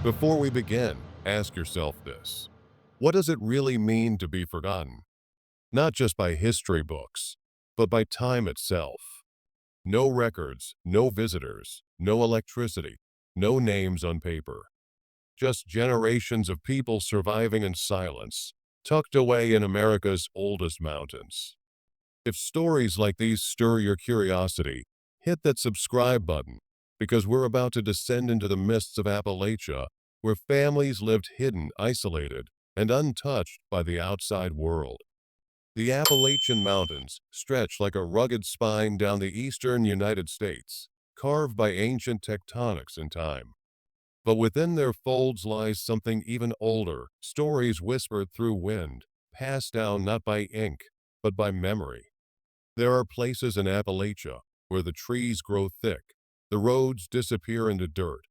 Before we begin, ask yourself this. What does it really mean to be forgotten? Not just by history books, but by time itself. No records, no visitors, no electricity, no names on paper. Just generations of people surviving in silence, tucked away in America's oldest mountains. If stories like these stir your curiosity, hit that subscribe button because we're about to descend into the mists of Appalachia, where families lived hidden, isolated, and untouched by the outside world. The Appalachian Mountains stretch like a rugged spine down the eastern United States, carved by ancient tectonics and time. But within their folds lies something even older, stories whispered through wind, passed down not by ink, but by memory. There are places in Appalachia where the trees grow thick, the roads disappear into dirt,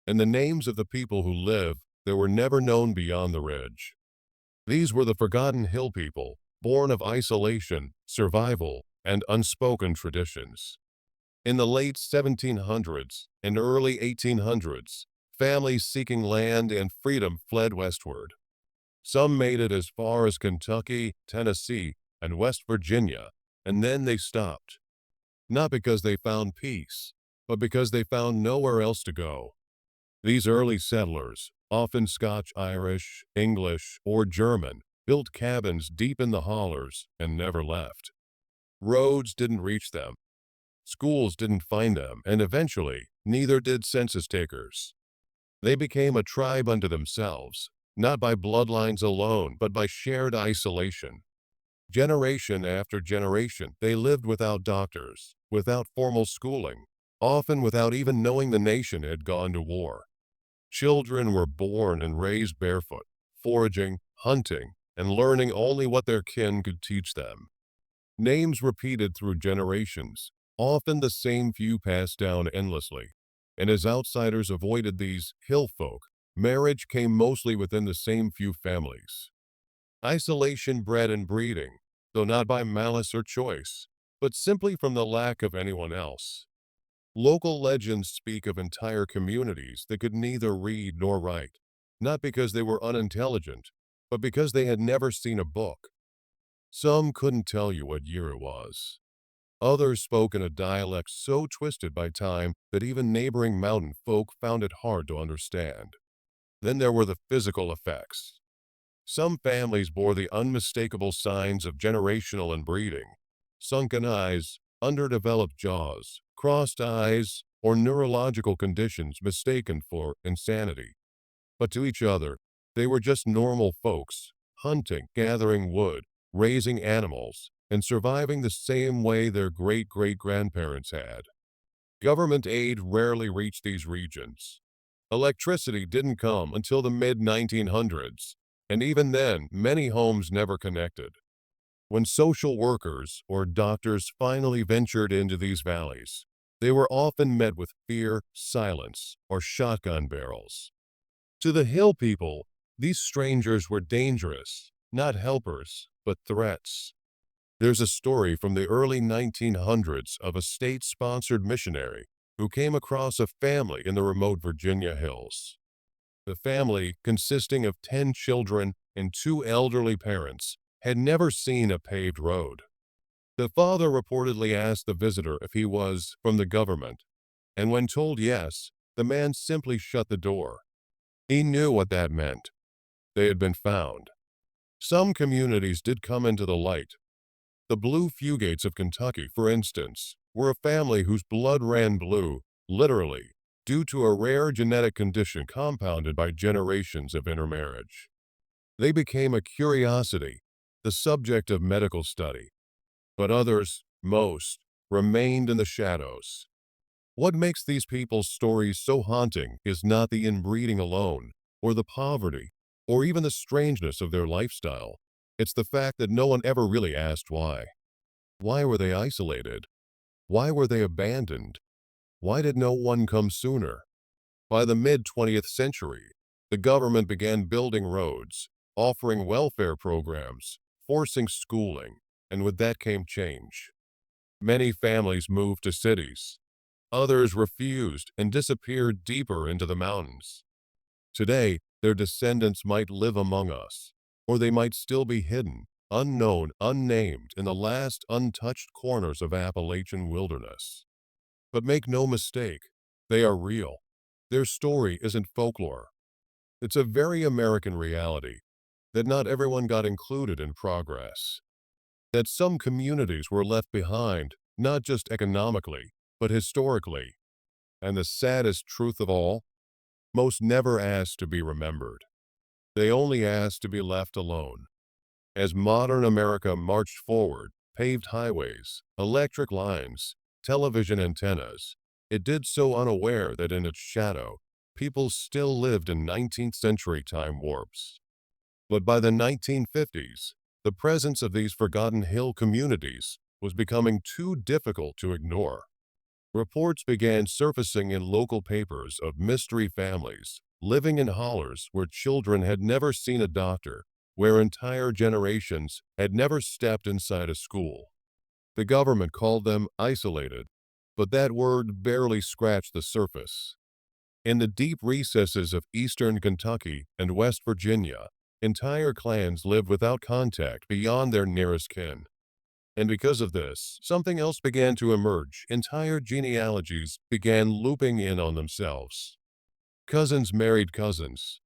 and the names of the people who live there were never known beyond the ridge. These were the forgotten hill people, born of isolation, survival, and unspoken traditions. In the late 1700s and early 1800s, families seeking land and freedom fled westward. Some made it as far as Kentucky, Tennessee, and West Virginia, and then they stopped. Not because they found peace, but because they found nowhere else to go. These early settlers, often Scotch-Irish, English, or German, built cabins deep in the hollers and never left. Roads didn't reach them, schools didn't find them, and eventually, neither did census takers. They became a tribe unto themselves, not by bloodlines alone, but by shared isolation. Generation after generation, they lived without doctors, without formal schooling, often without even knowing the nation had gone to war. Children were born and raised barefoot, foraging, hunting, and learning only what their kin could teach them. Names repeated through generations, often the same few passed down endlessly. And as outsiders avoided these hill folk, marriage came mostly within the same few families. Isolation bred inbreeding, though not by malice or choice, but simply from the lack of anyone else. Local legends speak of entire communities that could neither read nor write, not because they were unintelligent, but because they had never seen a book. Some couldn't tell you what year it was. Others spoke in a dialect so twisted by time that even neighboring mountain folk found it hard to understand. Then there were the physical effects. Some families bore the unmistakable signs of generational inbreeding: sunken eyes, underdeveloped jaws, crossed eyes, or neurological conditions mistaken for insanity. But to each other, they were just normal folks, hunting, gathering wood, raising animals, and surviving the same way their great-great-grandparents had. Government aid rarely reached these regions. Electricity didn't come until the mid-1900s, and even then, many homes never connected. When social workers or doctors finally ventured into these valleys, they were often met with fear, silence, or shotgun barrels. To the hill people, these strangers were dangerous, not helpers, but threats. There's a story from the early 1900s of a state-sponsored missionary who came across a family in the remote Virginia hills. The family, consisting of 10 children and two elderly parents, had never seen a paved road. The father reportedly asked the visitor if he was from the government, and when told yes, the man simply shut the door. He knew what that meant. They had been found. Some communities did come into the light. The Blue Fugates of Kentucky, for instance, were a family whose blood ran blue, literally, due to a rare genetic condition compounded by generations of intermarriage. They became a curiosity, the subject of medical study. But others, most, remained in the shadows. What makes these people's stories so haunting is not the inbreeding alone, or the poverty, or even the strangeness of their lifestyle. It's the fact that no one ever really asked why. Why were they isolated? Why were they abandoned? Why did no one come sooner? By the mid-20th century, the government began building roads, offering welfare programs, forcing schooling, and with that came change. Many families moved to cities. Others refused and disappeared deeper into the mountains. Today, their descendants might live among us, or they might still be hidden, unknown, unnamed in the last untouched corners of Appalachian wilderness. But make no mistake, they are real. Their story isn't folklore. It's a very American reality that not everyone got included in progress, that some communities were left behind, not just economically, but historically. And the saddest truth of all, most never asked to be remembered. They only asked to be left alone. As modern America marched forward, paved highways, electric lines, television antennas, it did so unaware that in its shadow, people still lived in 19th century time warps. But by the 1950s, the presence of these forgotten hill communities was becoming too difficult to ignore. Reports began surfacing in local papers of mystery families living in hollers where children had never seen a doctor, where entire generations had never stepped inside a school. The government called them isolated, but that word barely scratched the surface. In the deep recesses of eastern Kentucky and West Virginia, entire clans lived without contact beyond their nearest kin. And because of this, something else began to emerge. Entire genealogies began looping in on themselves. Cousins married cousins,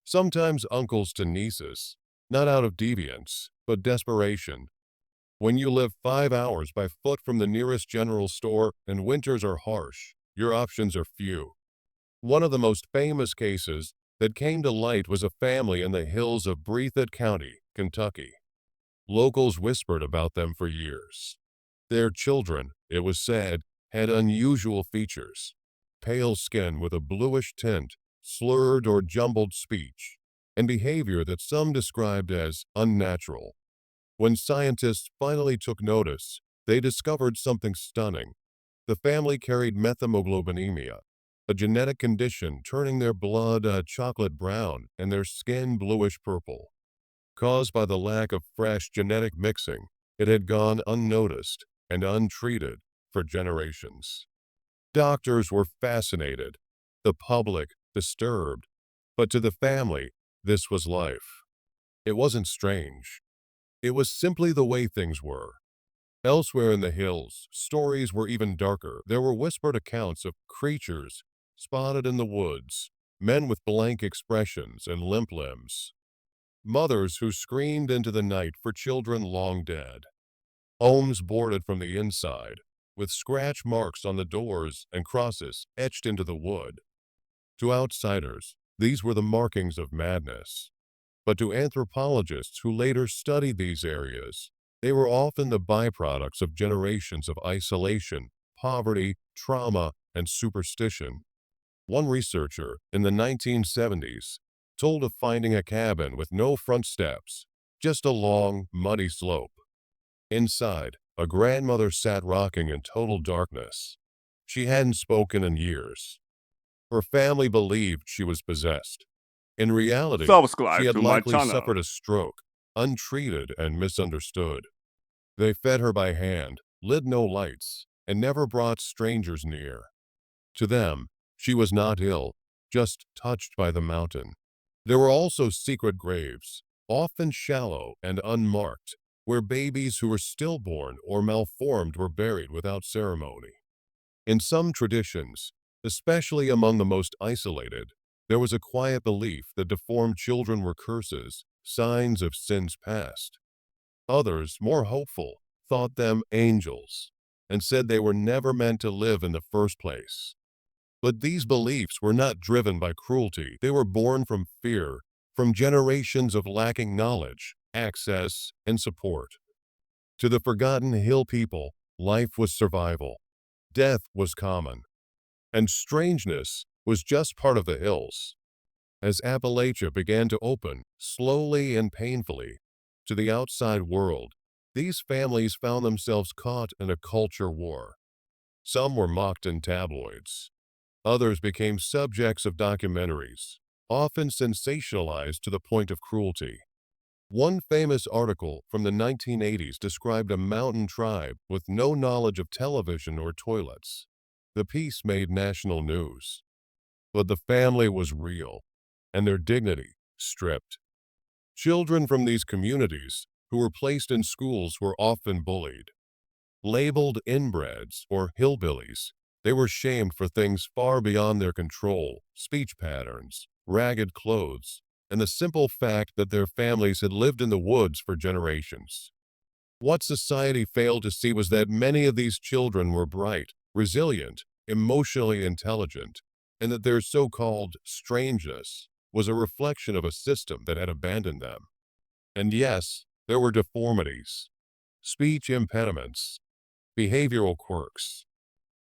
sometimes uncles to nieces, not out of deviance, but desperation. When you live 5 hours by foot from the nearest general store and winters are harsh, your options are few. One of the most famous cases that came to light was a family in the hills of Breathitt County, Kentucky. Locals whispered about them for years. Their children, it was said, had unusual features: pale skin with a bluish tint, slurred or jumbled speech, and behavior that some described as unnatural. When scientists finally took notice, they discovered something stunning. The family carried methemoglobinemia, a genetic condition turning their blood a chocolate brown and their skin bluish purple. Caused by the lack of fresh genetic mixing, it had gone unnoticed and untreated for generations. Doctors were fascinated, the public disturbed, but to the family, this was life. It wasn't strange. It was simply the way things were. Elsewhere in the hills, stories were even darker. There were whispered accounts of creatures spotted in the woods, men with blank expressions and limp limbs, mothers who screamed into the night for children long dead, homes boarded from the inside, with scratch marks on the doors and crosses etched into the wood. To outsiders, these were the markings of madness. But to anthropologists who later studied these areas, they were often the byproducts of generations of isolation, poverty, trauma, and superstition. One researcher in the 1970s told of finding a cabin with no front steps, just a long, muddy slope. Inside, a grandmother sat rocking in total darkness. She hadn't spoken in years. Her family believed she was possessed. In reality, she Subscribe had to my likely channel. suffered a stroke, untreated and misunderstood. They fed her by hand, lit no lights, and never brought strangers near. To them, she was not ill, just touched by the mountain. There were also secret graves, often shallow and unmarked, where babies who were stillborn or malformed were buried without ceremony. In some traditions, especially among the most isolated, there was a quiet belief that deformed children were curses, signs of sins past. Others, more hopeful, thought them angels and said they were never meant to live in the first place. But these beliefs were not driven by cruelty. They were born from fear, from generations of lacking knowledge, access, and support. To the forgotten hill people, life was survival. Death was common, and strangeness was just part of the hills. As Appalachia began to open, slowly and painfully, to the outside world, these families found themselves caught in a culture war. Some were mocked in tabloids. Others became subjects of documentaries, often sensationalized to the point of cruelty. One famous article from the 1980s described a mountain tribe with no knowledge of television or toilets. The piece made national news. But the family was real. and their dignity stripped. Children from these communities who were placed in schools were often bullied. Labeled inbreds or hillbillies, they were shamed for things far beyond their control: speech patterns, ragged clothes, and the simple fact that their families had lived in the woods for generations. What society failed to see was that many of these children were bright, resilient, emotionally intelligent, and that their so-called strangeness was a reflection of a system that had abandoned them. And yes, there were deformities, speech impediments, behavioral quirks,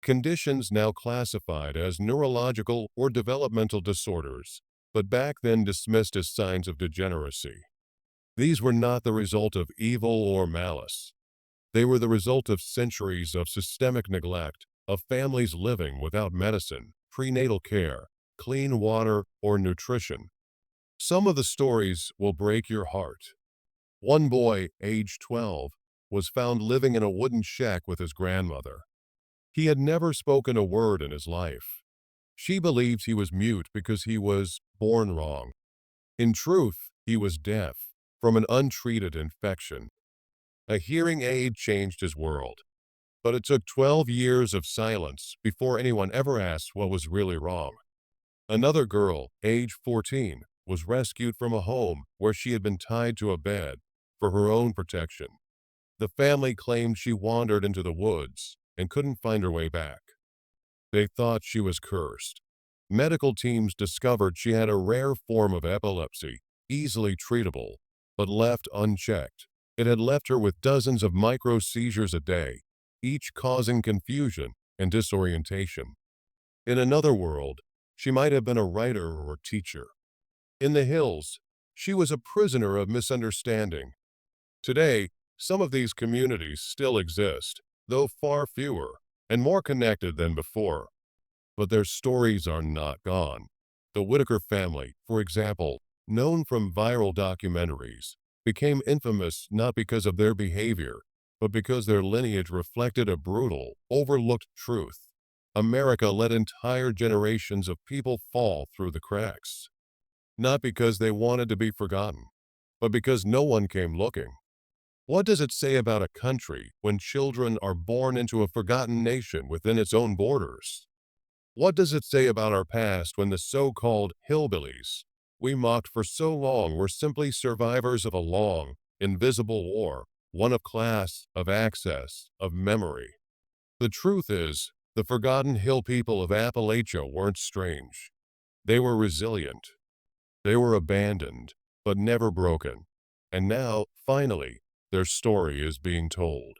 conditions now classified as neurological or developmental disorders, but back then dismissed as signs of degeneracy. These were not the result of evil or malice. They were the result of centuries of systemic neglect, of families living without medicine, prenatal care, clean water, or nutrition. Some of the stories will break your heart. One boy, age 12, was found living in a wooden shack with his grandmother. He had never spoken a word in his life. She believed he was mute because he was born wrong. In truth, he was deaf from an untreated infection. A hearing aid changed his world, but it took 12 years of silence before anyone ever asked what was really wrong. Another girl, age 14, was rescued from a home where she had been tied to a bed for her own protection. The family claimed she wandered into the woods and couldn't find her way back. They thought she was cursed. Medical teams discovered she had a rare form of epilepsy, easily treatable, but left unchecked. It had left her with dozens of micro seizures a day, each causing confusion and disorientation. In another world, she might have been a writer or teacher. In the hills, she was a prisoner of misunderstanding. Today, some of these communities still exist, though far fewer and more connected than before. But their stories are not gone. The Whitaker family, for example, known from viral documentaries, became infamous not because of their behavior, but because their lineage reflected a brutal, overlooked truth. America let entire generations of people fall through the cracks, not because they wanted to be forgotten, but because no one came looking. What does it say about a country when children are born into a forgotten nation within its own borders? What does it say about our past when the so-called hillbillies we mocked for so long were simply survivors of a long, invisible war, one of class, of access, of memory? The truth is, the forgotten hill people of Appalachia weren't strange. They were resilient. They were abandoned, but never broken. And now, finally, their story is being told.